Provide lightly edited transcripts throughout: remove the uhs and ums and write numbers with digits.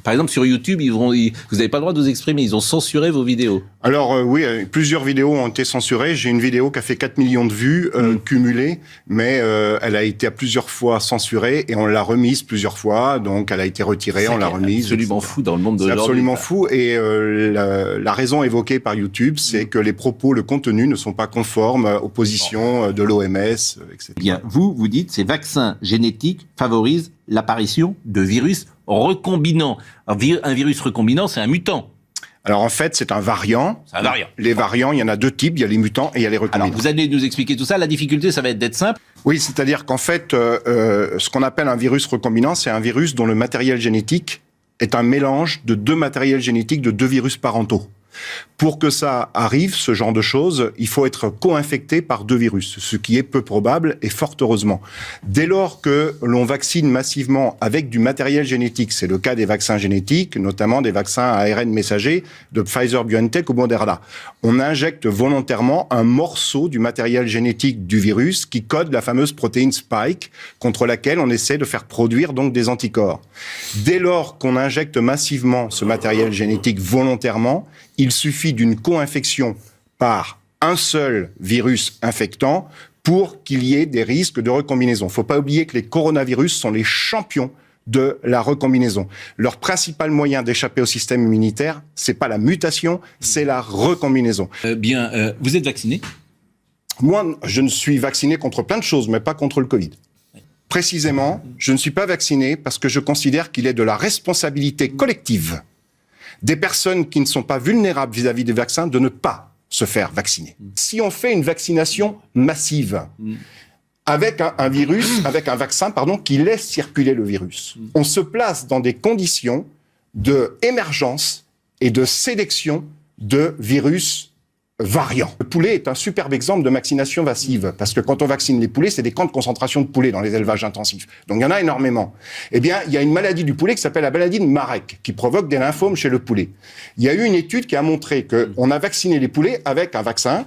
Par exemple, sur YouTube, vous n'avez pas le droit de vous exprimer. Ils ont censuré vos vidéos. Alors oui, plusieurs vidéos ont été censurées. J'ai une vidéo qui a fait 4 millions de vues cumulées, mais elle a été à plusieurs fois censurée et on l'a remise plusieurs fois. Donc elle a été retirée, on l'a remise. C'est absolument fou dans le monde de l'aujourd'hui. C'est absolument fou. Et la raison évoquée par YouTube, c'est que les propos, le contenu ne sont pas conformes aux positions de l'OMS, etc. Bien, vous dites ces vaccins génétiques favorisent l'apparition de virus recombinants. Alors, un virus recombinant, c'est un mutant. Alors en fait, c'est un variant. C'est un variant. Les variants, il y en a deux types, il y a les mutants et il y a les recombinants. Alors vous allez nous expliquer tout ça. La difficulté, ça va être d'être simple. Oui, c'est-à-dire qu'en fait, ce qu'on appelle un virus recombinant, c'est un virus dont le matériel génétique est un mélange de deux matériels génétiques de deux virus parentaux. Pour que ça arrive, ce genre de choses, il faut être co-infecté par deux virus, ce qui est peu probable et fort heureusement. Dès lors que l'on vaccine massivement avec du matériel génétique, c'est le cas des vaccins génétiques, notamment des vaccins à ARN messager de Pfizer-BioNTech ou Moderna, on injecte volontairement un morceau du matériel génétique du virus qui code la fameuse protéine Spike contre laquelle on essaie de faire produire donc des anticorps. Dès lors qu'on injecte massivement ce matériel génétique volontairement, il suffit d'une co-infection par un seul virus infectant pour qu'il y ait des risques de recombinaison. Il ne faut pas oublier que les coronavirus sont les champions de la recombinaison. Leur principal moyen d'échapper au système immunitaire, c'est pas la mutation, c'est la recombinaison. Vous êtes vacciné ? Moi, je ne suis vacciné contre plein de choses, mais pas contre le Covid. Précisément, je ne suis pas vacciné parce que je considère qu'il est de la responsabilité collective des personnes qui ne sont pas vulnérables vis-à-vis des vaccins de ne pas se faire vacciner. Si on fait une vaccination massive avec un vaccin, qui laisse circuler le virus, on se place dans des conditions d'émergence et de sélection de virus variants. Le poulet est un superbe exemple de vaccination massive, parce que quand on vaccine les poulets, c'est des camps de concentration de poulets dans les élevages intensifs. Donc il y en a énormément. Eh bien, il y a une maladie du poulet qui s'appelle la maladie de Marek, qui provoque des lymphomes chez le poulet. Il y a eu une étude qui a montré qu'on a vacciné les poulets avec un vaccin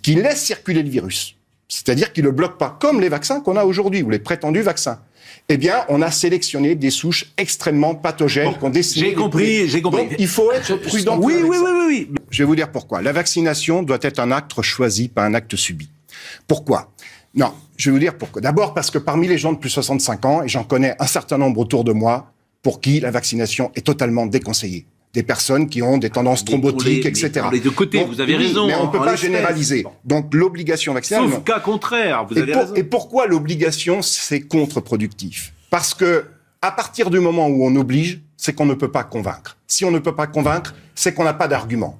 qui laisse circuler le virus. C'est-à-dire qu'il ne le bloque pas, comme les vaccins qu'on a aujourd'hui, ou les prétendus vaccins. Eh bien, on a sélectionné des souches extrêmement pathogènes qu'on décide. J'ai compris. Donc, il faut être prudent. Oui. Je vais vous dire pourquoi. La vaccination doit être un acte choisi, pas un acte subi. Pourquoi ? Non, je vais vous dire pourquoi. D'abord parce que parmi les gens de plus de 65 ans, et j'en connais un certain nombre autour de moi, pour qui la vaccination est totalement déconseillée. Des personnes qui ont des tendances thrombotiques, etc. Pour les deux côtés, donc, vous avez raison. Mais on ne peut pas généraliser. Donc l'obligation vaccinale... Sauf cas contraire, vous avez raison. Et pourquoi l'obligation, c'est contre-productif ? Parce que à partir du moment où on oblige, c'est qu'on ne peut pas convaincre. Si on ne peut pas convaincre, c'est qu'on n'a pas d'argument.